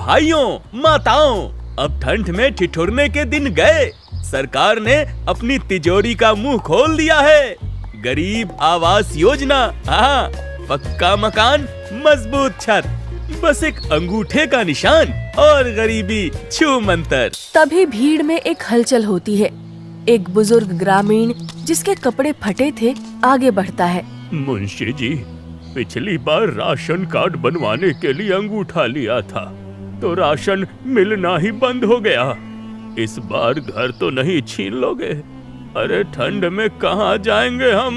भाइयों माताओं, अब ठंड में ठिठुरने के दिन गए। सरकार ने अपनी तिजोरी का मुंह खोल दिया है। गरीब आवास योजना, हाँ, पक्का मकान, मजबूत छत, बस एक अंगूठे का निशान और गरीबी छू मंतर। तभी भीड़ में एक हलचल होती है। एक बुजुर्ग ग्रामीण जिसके कपड़े फटे थे आगे बढ़ता है। मुंशी जी, पिछली बार राशन कार्ड बनवाने के लिए अंगूठा लिया था तो राशन मिलना ही बंद हो गया। इस बार घर तो नहीं छीन लोगे? अरे ठंड में कहाँ जाएंगे हम?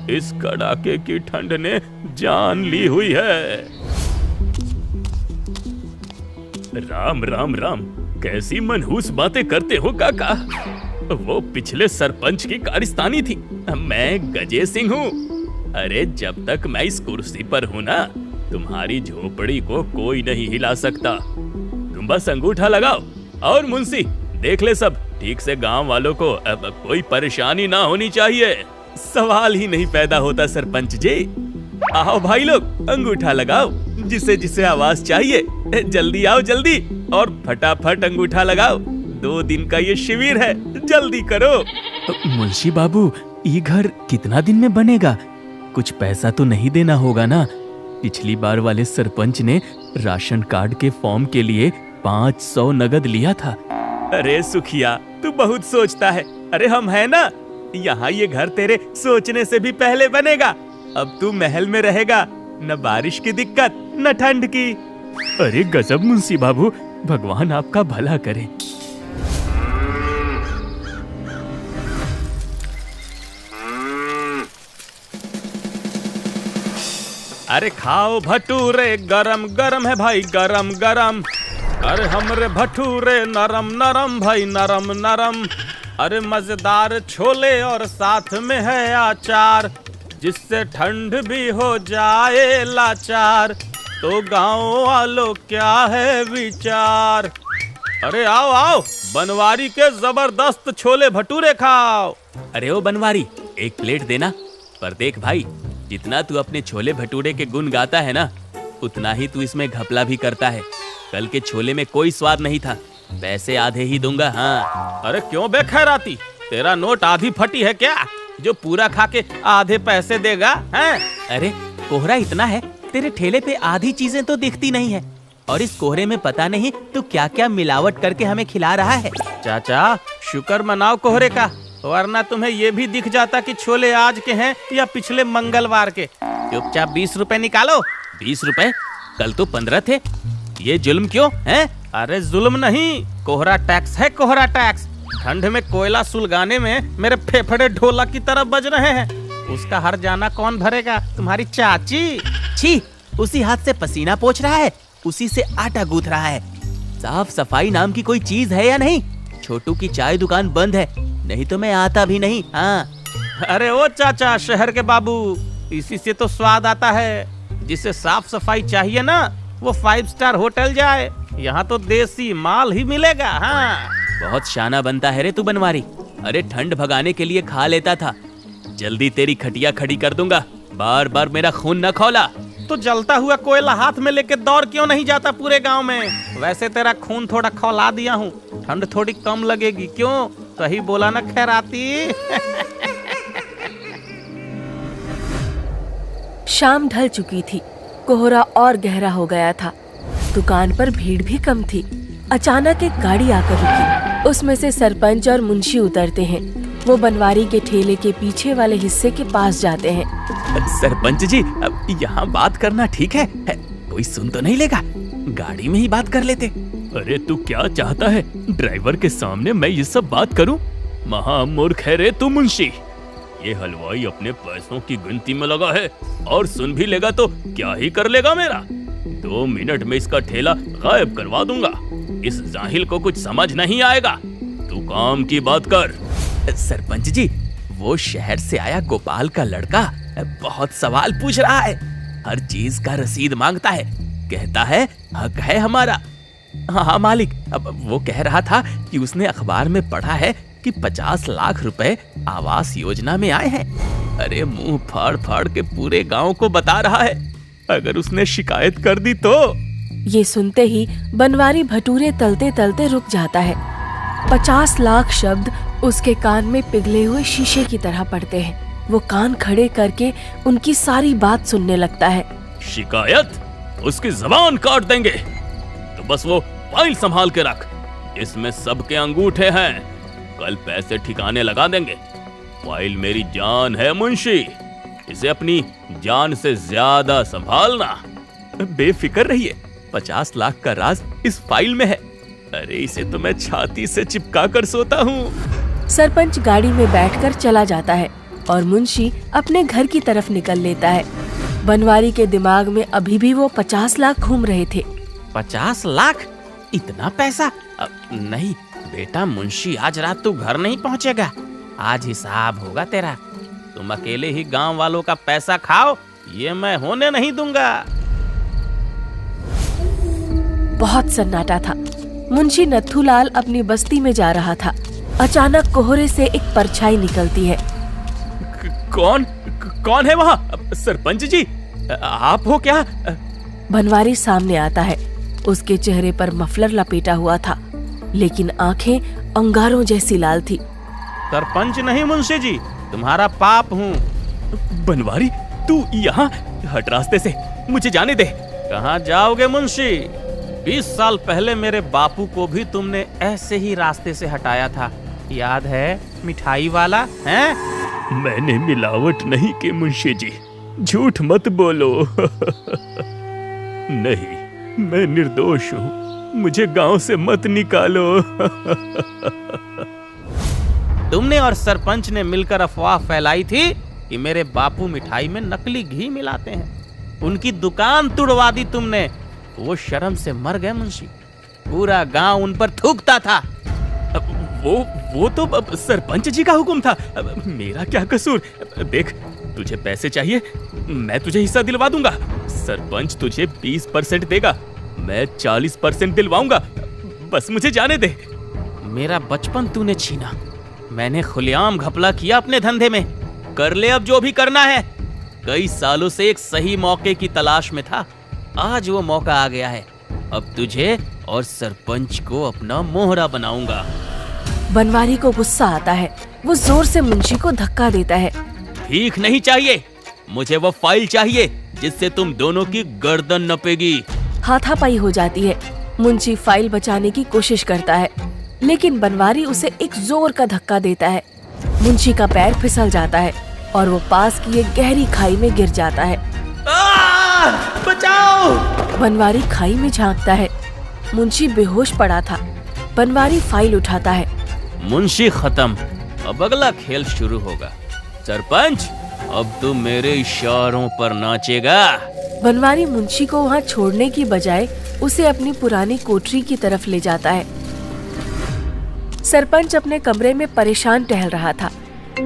इस कड़ाके की ठंड ने जान ली हुई है। राम राम राम, कैसी मनहूस बातें करते हो काका। वो पिछले सरपंच की कारिस्तानी थी। मैं गजे सिंह हूँ। अरे जब तक मैं इस कुर्सी पर हूँ ना, तुम्हारी झोपड़ी को कोई नहीं हिला सकता। तुम बस अंगूठा लगाओ। और मुंशी, देख ले सब ठीक से, गांव वालों को अब कोई परेशानी ना होनी चाहिए। सवाल ही नहीं पैदा होता सरपंच जी। आओ भाई लोग, अंगूठा लगाओ, जिसे जिसे आवाज चाहिए जल्दी आओ जल्दी, और फटाफट अंगूठा लगाओ। 2 दिन का ये शिविर है, जल्दी करो। मुंशी बाबू, ये घर कितना दिन में बनेगा? कुछ पैसा तो नहीं देना होगा ना? पिछली बार वाले सरपंच ने राशन कार्ड के फॉर्म के लिए 500 नगद लिया था। अरे सुखिया, तू बहुत सोचता है। अरे हम है ना, यहाँ ये घर तेरे सोचने से भी पहले बनेगा। अब तू महल में रहेगा, न बारिश की दिक्कत न ठंड की। अरे गजब मुंशी बाबू, भगवान आपका भला करे। अरे खाओ भटूरे, गरम गरम है भाई, गरम गरम। अरे हमरे भटूरे नरम नरम भाई, नरम नरम। अरे मजेदार छोले और साथ में है अचार, जिससे ठंड भी हो जाए लाचार। तो गाँव वालों क्या है विचार? अरे आओ आओ, बनवारी के जबरदस्त छोले भटूरे खाओ। अरे ओ बनवारी, एक प्लेट देना। पर देख भाई, जितना तू अपने छोले भटूरे के गुण गाता है ना, उतना ही तू इसमें घपला भी करता है। कल के छोले में कोई स्वाद नहीं था, पैसे आधे ही दूंगा। हाँ। अरे क्यों बेखैराती, तेरा नोट आधी फटी है क्या, जो पूरा खा के आधे पैसे देगा? हैं? अरे कोहरा इतना है, तेरे ठेले पे आधी चीजें तो दिखती नहीं है, और इस कोहरे में पता नहीं तू क्या क्या मिलावट करके हमें खिला रहा है। चाचा, शुक्र मनाओ कोहरे का, वरना तुम्हें ये भी दिख जाता कि छोले आज के हैं या पिछले मंगलवार के। चुपचाप 20 रुपए निकालो। 20 रुपए? कल तो 15 थे। ये जुल्म क्यों है? अरे जुल्म नहीं, कोहरा टैक्स है, कोहरा टैक्स। ठंड में कोयला सुलगाने में मेरे फेफड़े ढोलक की तरफ बज रहे हैं। उसका हर जाना कौन भरेगा? तुम्हारी चाची। छी, उसी हाथ से पसीना पोंछ रहा है, उसी से आटा गूंथ रहा है। साफ सफाई नाम की कोई चीज है या नहीं? छोटू की चाय दुकान बंद है, नहीं तो मैं आता भी नहीं। हाँ। अरे ओ चाचा, शहर के बाबू, इसी से तो स्वाद आता है। जिसे साफ सफाई चाहिए ना, वो 5 स्टार होटल जाए। यहाँ तो देसी माल ही मिलेगा। हाँ। बहुत शाना बनता है रे तू बनवारी। अरे ठंड भगाने के लिए खा लेता था, जल्दी तेरी खटिया खड़ी कर दूंगा। बार बार मेरा खून न खौला। तो जलता हुआ कोयला हाथ में लेके दौड़ क्यों नहीं जाता पूरे गांव में? वैसे तेरा खून थोड़ा खौला दिया हूँ, ठंड थोड़ी कम लगेगी। क्यों, सही बोला ना खैराती? शाम ढल चुकी थी, कोहरा और गहरा हो गया था। दुकान पर भीड़ भी कम थी। अचानक एक गाड़ी आकर रुकी। उसमें से सरपंच और मुंशी उतरते हैं। वो बनवारी के ठेले के पीछे वाले हिस्से के पास जाते हैं। सरपंच जी, अब यहाँ बात करना ठीक है? कोई सुन तो नहीं लेगा? गाड़ी में ही बात कर लेते। अरे तू क्या चाहता है, ड्राइवर के सामने मैं ये सब बात करूं? महामूर्ख है रे तू मुंशी। ये हलवाई अपने पैसों की गिनती में लगा है, और सुन भी लेगा तो क्या ही कर लेगा मेरा। 2 मिनट में इसका ठेला गायब करवा दूंगा। इस जाहिल को कुछ समझ नहीं आएगा। तू काम की बात कर। सरपंच जी, वो शहर से आया गोपाल का लड़का बहुत सवाल पूछ रहा है, हर चीज का रसीद मांगता है, कहता है हक है हमारा। हाँ मालिक, अब वो कह रहा था कि उसने अखबार में पढ़ा है कि 50 लाख रुपए आवास योजना में आए हैं। अरे मुंह फाड़ फाड़ के पूरे गांव को बता रहा है। अगर उसने शिकायत कर दी तो ये सुनते ही बनवारी भटूरे तलते तलते रुक जाता है। 50 लाख शब्द उसके कान में पिघले हुए शीशे की तरह पड़ते हैं। वो कान खड़े करके उनकी सारी बात सुनने लगता है। शिकायत? उसकी जबान काट देंगे। तो बस वो फाइल संभाल के रख, इसमें सबके अंगूठे हैं। कल पैसे ठिकाने लगा देंगे। फाइल मेरी जान है मुंशी, इसे अपनी जान से ज्यादा संभालना। बेफिक्र रहिए, 50 लाख का राज इस फाइल में है। अरे इसे तो मैं छाती से चिपका कर सोता हूँ। सरपंच गाड़ी में बैठकर चला जाता है और मुंशी अपने घर की तरफ निकल लेता है। बनवारी के दिमाग में अभी भी वो 50 लाख घूम रहे थे। 50 लाख? इतना पैसा? नहीं बेटा मुंशी, आज रात तू घर नहीं पहुंचेगा। आज हिसाब होगा तेरा। तुम अकेले ही गांव वालों का पैसा खाओ, ये मैं होने नहीं दूंगा। बहुत सन्नाटा था। मुंशी नथुलाल अपनी बस्ती में जा रहा था। अचानक कोहरे से एक परछाई निकलती है। कौन है वहाँ? सरपंच जी, आप हो क्या? बनवारी सामने आता है। उसके चेहरे पर मफलर लपेटा हुआ था, लेकिन आंखें अंगारों जैसी लाल थी। सरपंच नहीं मुंशी जी, तुम्हारा पाप हूँ। बनवारी, तू यहाँ? हट रास्ते से, मुझे जाने दे। कहाँ जाओगे मुंशी? 20 साल पहले मेरे बापू को भी तुमने ऐसे ही रास्ते से हटाया था, याद है? मिठाई वाला है? मैंने मिलावट नहीं की मुंशी जी, झूठ मत बोलो। नहीं, मैं निर्दोष हूँ, मुझे गांव से मत निकालो। तुमने और सरपंच ने मिलकर अफवाह फैलाई थी कि मेरे बापू मिठाई में नकली घी मिलाते हैं। उनकी दुकान तुड़वा दी तुमने। वो शर्म से मर गए मुंशी। पूरा गांव उन पर थूकता था। वो तो सरपंच जी का हुक्म था, मेरा क्या कसूर? देख, तुझे पैसे चाहिए, मैं तुझे हिस्सा दिलवा दूंगा। सरपंच तुझे 20% देगा, मैं 40% दिलवाऊंगा। बस मुझे जाने दे। मेरा बचपन तूने छीना, मैंने खुलेआम घपला किया अपने धंधे में। कर ले अब जो भी करना है। कई सालों से एक सही मौके की तलाश में था, आज वो मौका आ गया है। अब तुझे और सरपंच को अपना मोहरा बनाऊंगा। बनवारी को गुस्सा आता है। वो जोर से मुंशी को धक्का देता है। भीख नहीं चाहिए, मुझे वो फाइल चाहिए जिससे तुम दोनों की गर्दन नपेगी। हाथापाई हो जाती है। मुंशी फाइल बचाने की कोशिश करता है, लेकिन बनवारी उसे एक जोर का धक्का देता है। मुंशी का पैर फिसल जाता है और वो पास की एक गहरी खाई में गिर जाता है। बचाओ! बनवारी खाई में झांकता है। मुंशी बेहोश पड़ा था। बनवारी फाइल उठाता है। मुंशी खत्म, अब अगला खेल शुरू होगा। सरपंच, अब तू मेरे इशारों पर नाचेगा। बनवारी मुंशी को वहाँ छोड़ने की बजाय उसे अपनी पुरानी कोठरी की तरफ ले जाता है। सरपंच अपने कमरे में परेशान टहल रहा था।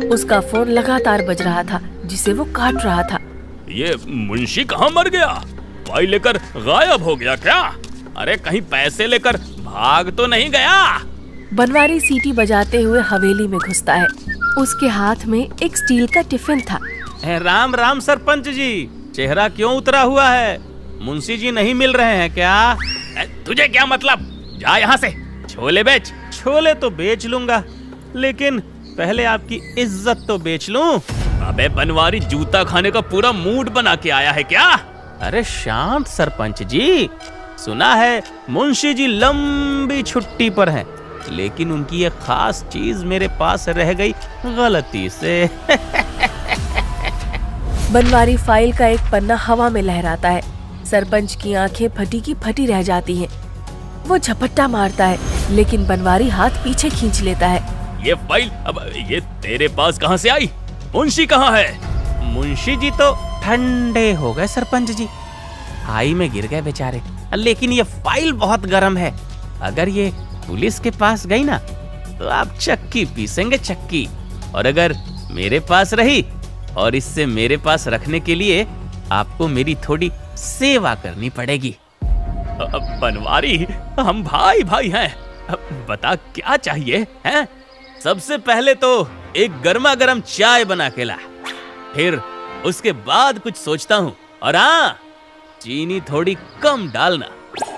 उसका फोन लगातार बज रहा था, जिसे वो काट रहा था। ये मुंशी कहाँ मर गया? फाइल लेकर गायब हो गया क्या? अरे कहीं पैसे लेकर भाग तो नहीं गया? बनवारी सीटी बजाते हुए हवेली में घुसता है। उसके हाथ में एक स्टील का टिफिन था। राम राम सरपंच जी, चेहरा क्यों उतरा हुआ है? मुंशी जी नहीं मिल रहे हैं क्या? तुझे क्या मतलब? जा यहाँ से। छोले बेच। छोले तो बेच लूंगा, लेकिन पहले आपकी इज्जत तो बेच लूं। अबे बनवारी, जूता खाने का पूरा मूड बना के आया है क्या? अरे शांत सरपंच जी, सुना है मुंशी जी लंबी छुट्टी पर हैं, लेकिन उनकी एक खास चीज मेरे पास रह गई गलती से। बनवारी फाइल का एक पन्ना हवा में लहराता है। सरपंच की आंखें फटी की फटी रह जाती हैं। वो झपट्टा मारता है, लेकिन बनवारी हाथ पीछे खींच लेता है। ये फाइल अब ये तेरे पास कहाँ से आई? मुंशी कहाँ है? मुंशी जी तो ठंडे हो गए सरपंच जी, खाई में गिर गए बेचारे। लेकिन ये फाइल बहुत गर्म है, अगर ये पुलिस के पास गई ना तो आप चक्की पीसेंगे, चक्की। और अगर मेरे पास रही, और इससे मेरे पास रखने के लिए आपको मेरी थोड़ी सेवा करनी पड़ेगी। बनवारी, हम भाई भाई हैं, बता क्या चाहिए हैं? सबसे पहले तो एक गर्मा गर्म चाय बना के ला, फिर उसके बाद कुछ सोचता हूँ। और हाँ, चीनी थोड़ी कम डालना।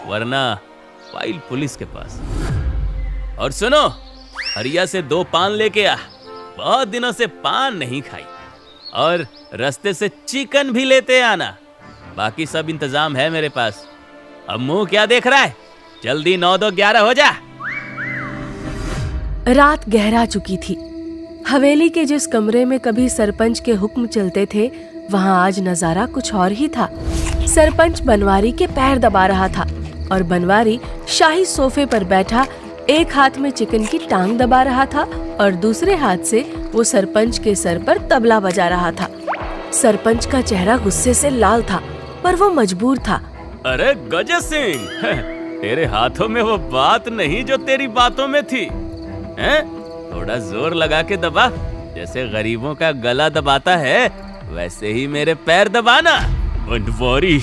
वरना फाइल पुलिस के पास। और सुनो, हरिया से 2 पान लेके आ, बहुत दिनों से पान नहीं खाई। और रास्ते से चिकन भी लेते आना, बाकी सब इंतजाम है मेरे पास। अब मुंह क्या देख रहा है, जल्दी 9 2 11 हो जा। रात गहरा चुकी थी। हवेली के जिस कमरे में कभी सरपंच के हुक्म चलते थे, वहाँ आज नजारा कुछ और ही था। सरपंच बनवारी के पैर दबा रहा था और बनवारी शाही सोफे पर बैठा एक हाथ में चिकन की टांग दबा रहा था और दूसरे हाथ से वो सरपंच के सर पर तबला बजा रहा था। सरपंच का चेहरा गुस्से से लाल था, पर वो मजबूर था। अरे गजय सिंह, तेरे हाथों में वो बात नहीं जो तेरी बातों में थी, हैं? थोड़ा जोर लगा के दबा, जैसे गरीबों का गला दबाता है वैसे ही मेरे पैर दबाना। बनवारी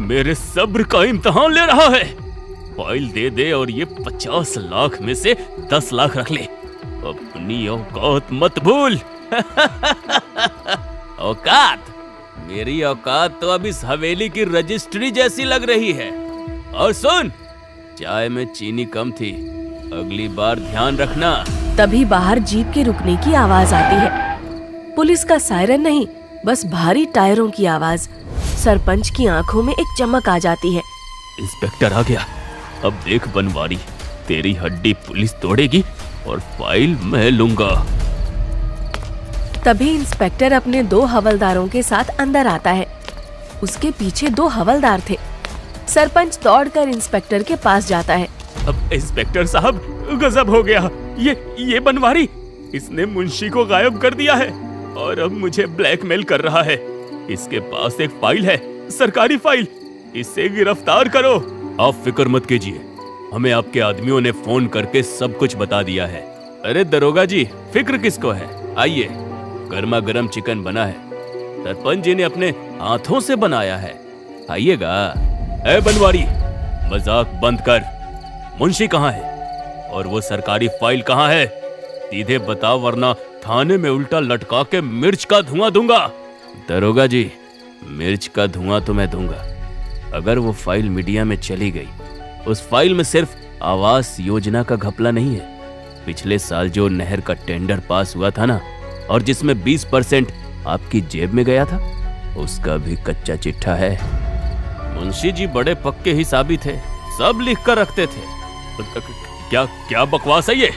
मेरे सब्र का इम्तिहान ले रहा है। फाइल दे दे और ये 50 लाख में से 10 लाख रख ले। अपनी औकात मत भूल। औकात? मेरी औकात तो अब इस हवेली की रजिस्ट्री जैसी लग रही है। और सुन, चाय में चीनी कम थी, अगली बार ध्यान रखना। तभी बाहर जीप के रुकने की आवाज आती है। पुलिस का सायरन नहीं, बस भारी टायरों की आवाज। सरपंच की आंखों में एक चमक आ जाती है। इंस्पेक्टर आ गया। अब देख बनवारी, तेरी हड्डी पुलिस तोड़ेगी और फाइल मैं लूंगा। तभी इंस्पेक्टर अपने 2 हवलदारों के साथ अंदर आता है। उसके पीछे 2 हवलदार थे। सरपंच दौड़कर इंस्पेक्टर के पास जाता है। अब इंस्पेक्टर साहब, गजब हो गया। ये बनवारी, इसने मुंशी को गायब कर दिया है और अब मुझे ब्लैकमेल कर रहा है। इसके पास एक फाइल है, सरकारी फाइल, इसे गिरफ्तार करो। आप फिक्र मत कीजिए, हमें आपके आदमियों ने फोन करके सब कुछ बता दिया है। अरे दरोगा जी, फिक्र किसको है, आइए, गर्मा गर्म चिकन बना है, सरपंच जी ने अपने हाथों से बनाया है, आइएगा। ए बनवारी, मजाक बंद कर। मुंशी कहाँ है और वो सरकारी फाइल कहाँ है? सीधे बता, वरना थाने में उल्टा लटका के मिर्च का धुआं दूंगा। दरोगा जी, मिर्च का धुआं तो मैं दूंगा अगर वो फाइल मीडिया में चली गई। उस फाइल में सिर्फ आवास योजना का घपला नहीं है। पिछले साल जो नहर का टेंडर पास हुआ था ना, और जिसमें 20% आपकी जेब में गया था, उसका भी कच्चा चिट्ठा है। मुंशी जी बड़े पक्के हिसाबी थे, सब लिख कर रखते थे। क्या बकवास है ये?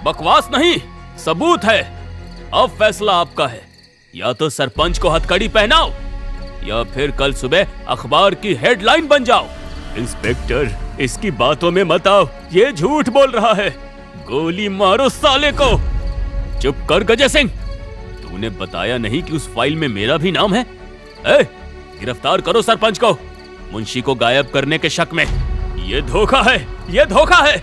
बकवास नहीं, सबूत है। अब फैसला आपका है, या तो सरपंच को हथकड़ी पहनाओ या फिर कल सुबह अखबार की हेडलाइन बन जाओ। इंस्पेक्टर, इसकी बातों में मत आओ, ये झूठ बोल रहा है। गोली मारो साले को। चुप कर गजय सिंह, तूने बताया नहीं कि उस फाइल में मेरा भी नाम है? गिरफ्तार करो सरपंच को, मुंशी को गायब करने के शक में। ये धोखा है, ये धोखा है।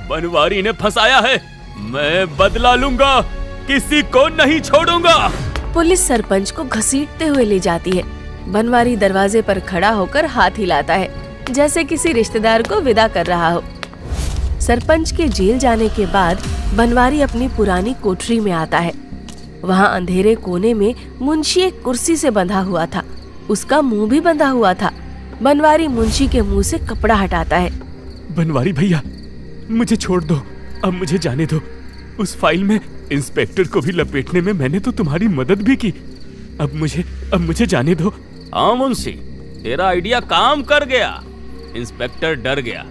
बनवारी ने फंसाया है, मैं बदला लूंगा, किसी को नहीं छोड़ूंगा। पुलिस सरपंच को घसीटते हुए ले जाती है। बनवारी दरवाजे पर खड़ा होकर हाथ हिलाता है, जैसे किसी रिश्तेदार को विदा कर रहा हो। सरपंच के जेल जाने के बाद बनवारी अपनी पुरानी कोठरी में आता है। वहाँ अंधेरे कोने में मुंशी एक कुर्सी से बंधा हुआ था, उसका मुंह भी बंधा हुआ था। बनवारी मुंशी के मुंह से कपड़ा हटाता है। बनवारी भैया, मुझे छोड़ दो, अब मुझे जाने दो। उस फाइल में इंस्पेक्टर को भी लपेटने में मैंने तो तुम्हारी मदद भी की। अब मुझे जाने दो। हाँ मुंशी, तेरा आइडिया काम कर गया। इंस्पेक्टर डर गया,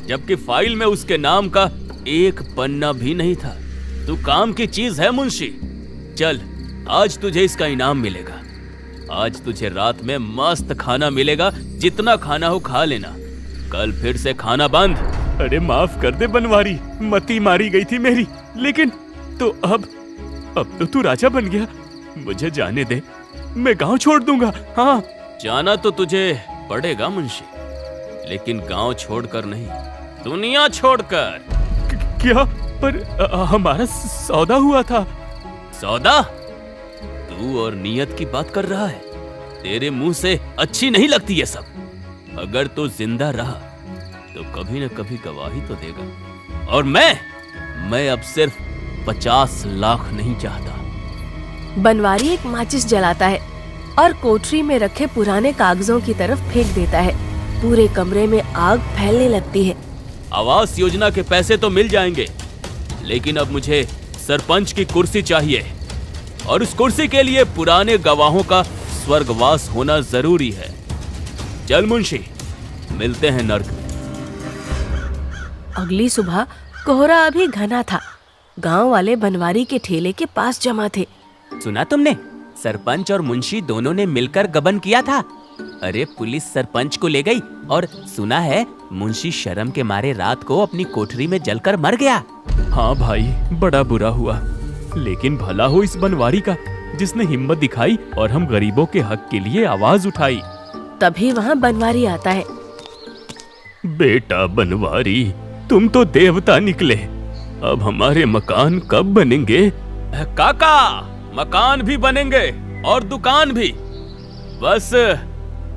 जबकि फाइल में उसके नाम का एक पन्ना भी नहीं था। तू काम की चीज है मुंशी। चल, आज तुझे इसका इनाम मिलेगा। आज तुझे रात में मस्त खाना मिलेगा, जितना खाना हो खा लेना। कल फिर से खाना बंद। अरे माफ कर दे बनवारी, मती मारी गई थी मेरी, लेकिन तो अब तो तू राजा बन गया। मुझे जाने दे, मैं गांव छोड़ दूंगा। हाँ, जाना तो तुझे पड़ेगा मुंशी, लेकिन गांव छोड़कर नहीं, दुनिया छोड़कर। क्या? पर हमारा सौदा हुआ था। सौदा? तू और नियत की बात कर रहा है? तेरे मुंह से अच्छी नहीं लगती ये सब। अगर तू जिंदा रहा तो कभी न कभी गवाही तो देगा। और मैं अब सिर्फ 50 लाख नहीं चाहता। बनवारी एक माचिस जलाता है और कोठरी में रखे पुराने कागजों की तरफ फेंक देता है। पूरे कमरे में आग फैलने लगती है। आवास योजना के पैसे तो मिल जाएंगे, लेकिन अब मुझे सरपंच की कुर्सी चाहिए, और उस कुर्सी के लिए पुराने गवाहों का स्वर्गवास होना जरूरी है। चल मुंशी, मिलते हैं नर्क में। अगली सुबह कोहरा अभी घना था। गांव वाले बनवारी के ठेले के पास जमा थे। सुना तुमने? सरपंच और मुंशी दोनों ने मिलकर गबन किया था। अरे पुलिस सरपंच को ले गई, और सुना है मुंशी शर्म के मारे रात को अपनी कोठरी में जलकर मर गया। हाँ भाई, बड़ा बुरा हुआ, लेकिन भला हो इस बनवारी का, जिसने हिम्मत दिखाई और हम गरीबों के हक के लिए आवाज उठाई। तभी वहाँ बनवारी आता है। बेटा बनवारी, तुम तो देवता निकले। अब हमारे मकान कब बनेंगे? काका, मकान भी बनेंगे और दुकान भी। बस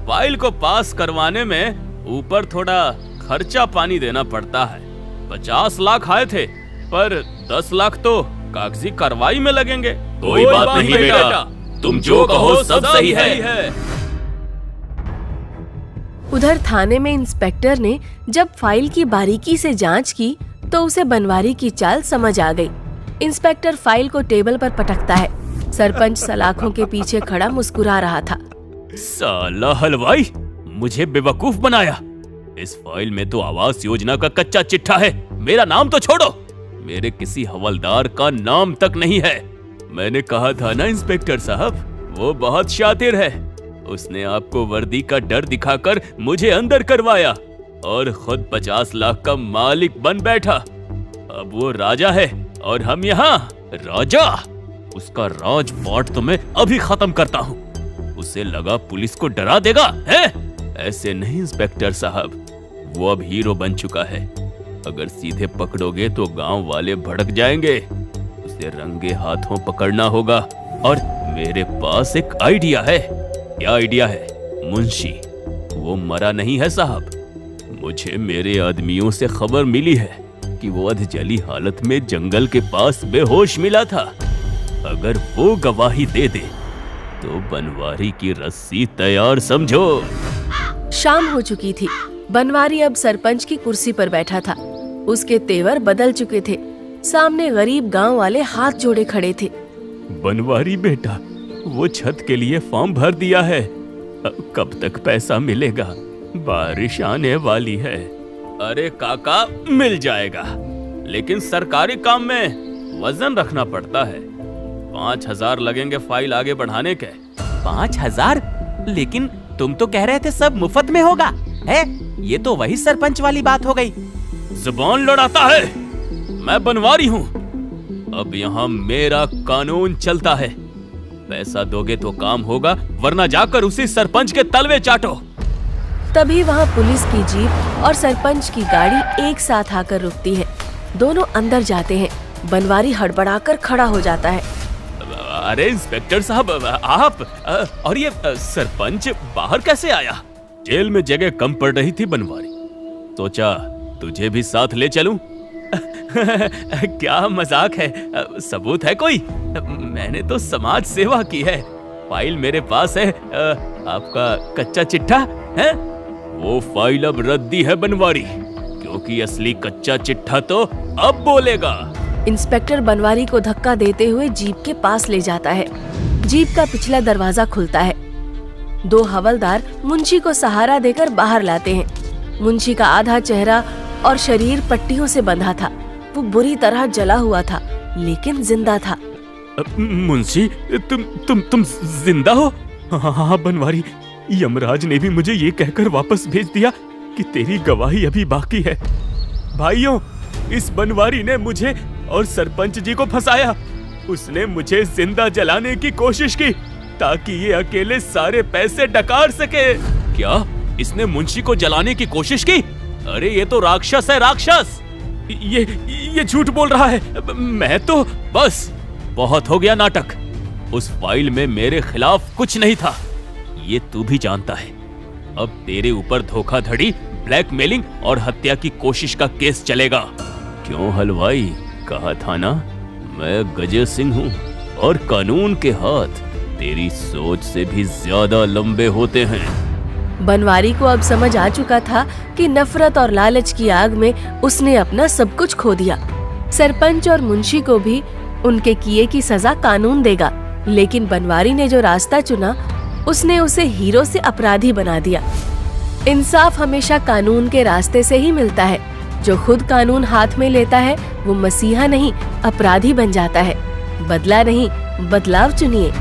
फाइल को पास करवाने में ऊपर थोड़ा खर्चा पानी देना पड़ता है। 50 लाख आए थे, पर 10 लाख तो कागजी कार्रवाई में लगेंगे। कोई बात नहीं बेटा, तुम जो कहो सब सही है। उधर थाने में इंस्पेक्टर ने जब फाइल की बारीकी से जांच की तो उसे बनवारी की चाल समझ आ गई। इंस्पेक्टर फाइल को टेबल पर पटकता है। सरपंच सलाखों के पीछे खड़ा मुस्कुरा रहा था। साला हलवाई, मुझे बेवकूफ बनाया। इस फाइल में तो आवास योजना का कच्चा चिट्ठा है। मेरा नाम तो छोड़ो, मेरे किसी हवलदार का नाम तक नहीं है। मैंने कहा था ना इंस्पेक्टर साहब, वो बहुत शातिर है। उसने आपको वर्दी का डर दिखाकर मुझे अंदर करवाया और खुद 50 लाख का मालिक बन बैठा। अब वो राजा है और हम यहाँ राजा। उसका राजपाट तो मैं अभी खत्म करता हूँ। उसे लगा पुलिस को डरा देगा, है? ऐसे नहीं इंस्पेक्टर साहब, वो अब हीरो बन चुका है। अगर सीधे पकड़ोगे तो गांव वाले भड़क जाएंगे। उसे रंगे हाथों पकड़ना होगा, और मेरे पास एक आइडिया है। क्या आइडिया है? मुंशी, वो मरा नहीं है साहब। मुझे मेरे आदमियों से खबर मिली है कि वो अधजली हालत में जंगल के पास बेहोश मिला था। अगर वो गवाही दे दे तो बनवारी की रस्सी तैयार समझो। शाम हो चुकी थी। बनवारी अब सरपंच की कुर्सी पर बैठा था। उसके तेवर बदल चुके थे। सामने गरीब गांव वाले हाथ जोड़े खड़े थे। बनवारी बेटा, वो छत के लिए फॉर्म भर दिया है। कब तक पैसा मिलेगा? बारिश आने वाली है। अरे काका, मिल जाएगा, लेकिन सरकारी काम में वजन रखना पड़ता है। 5,000 लगेंगे फाइल आगे बढ़ाने के। 5,000? लेकिन तुम तो कह रहे थे सब मुफ्त में होगा, है? ये तो वही सरपंच वाली बात हो गई। जुबान लड़ाता है। मैं बनवारी हूँ। अब यहाँ मेरा कानून चलता है। पैसा दोगे तो काम होगा, वरना जाकर उसी सरपंच के तलवे चाटो। तभी वहाँ पुलिस की जीप और सरपंच की गाड़ी एक साथ आकर रुकती है। दोनों अंदर जाते हैं। बनवारी हड़बड़ाकर खड़ा हो जाता है। अरे इंस्पेक्टर साहब, आप और ये सरपंच बाहर कैसे आया? जेल में जगह कम पड़ रही थी बनवारी, सोचा तुझे भी साथ ले चलूं। क्या मजाक है? सबूत है कोई? मैंने तो समाज सेवा की है। फाइल मेरे पास है। आपका कच्चा चिट्ठा है? वो फाइल अब रद्दी है बनवारी, क्योंकि असली कच्चा चिट्ठा तो अब बोलेगा। इंस्पेक्टर बनवारी को धक्का देते हुए जीप के पास ले जाता है। जीप का पिछला दरवाजा खुलता है। 2 हवलदार मुंशी को सहारा देकर बाहर लाते हैं। मुंशी का आधा चेहरा और शरीर पट्टियों से बंधा था। वो बुरी तरह जला हुआ था, लेकिन जिंदा था। मुंशी, तुम जिंदा हो? हाँ बनवारी, यमराज ने भी मुझे ये कहकर वापस भेज दिया कि तेरी गवाही अभी बाकी है। भाइयों, इस बनवारी ने मुझे और सरपंच जी को फंसाया। उसने मुझे जिंदा जलाने की कोशिश की ताकि ये अकेले सारे पैसे डकार सके। क्या इसने मुंशी को जलाने की कोशिश की? अरे ये तो राक्षस है, राक्षस। ये झूठ बोल रहा है। मैं तो बस, बहुत हो गया नाटक। उस फाइल में मेरे खिलाफ कुछ नहीं था, ये तू भी जानता है। अब तेरे ऊपर धोखाधड़ी, ब्लैकमेलिंग और हत्या की कोशिश का केस चलेगा। क्यों हलवाई, कहा था ना मैं गजय सिंह हूँ, और कानून के हाथ तेरी सोच से भी ज्यादा लंबे होते हैं। बनवारी को अब समझ आ चुका था कि नफरत और लालच की आग में उसने अपना सब कुछ खो दिया। सरपंच और मुंशी को भी उनके किए की सजा कानून देगा, लेकिन बनवारी ने जो रास्ता चुना उसने उसे हीरो से अपराधी बना दिया। इंसाफ हमेशा कानून के रास्ते से ही मिलता है। जो खुद कानून हाथ में लेता है वो मसीहा नहीं अपराधी बन जाता है। बदला नहीं, बदलाव चुनिए।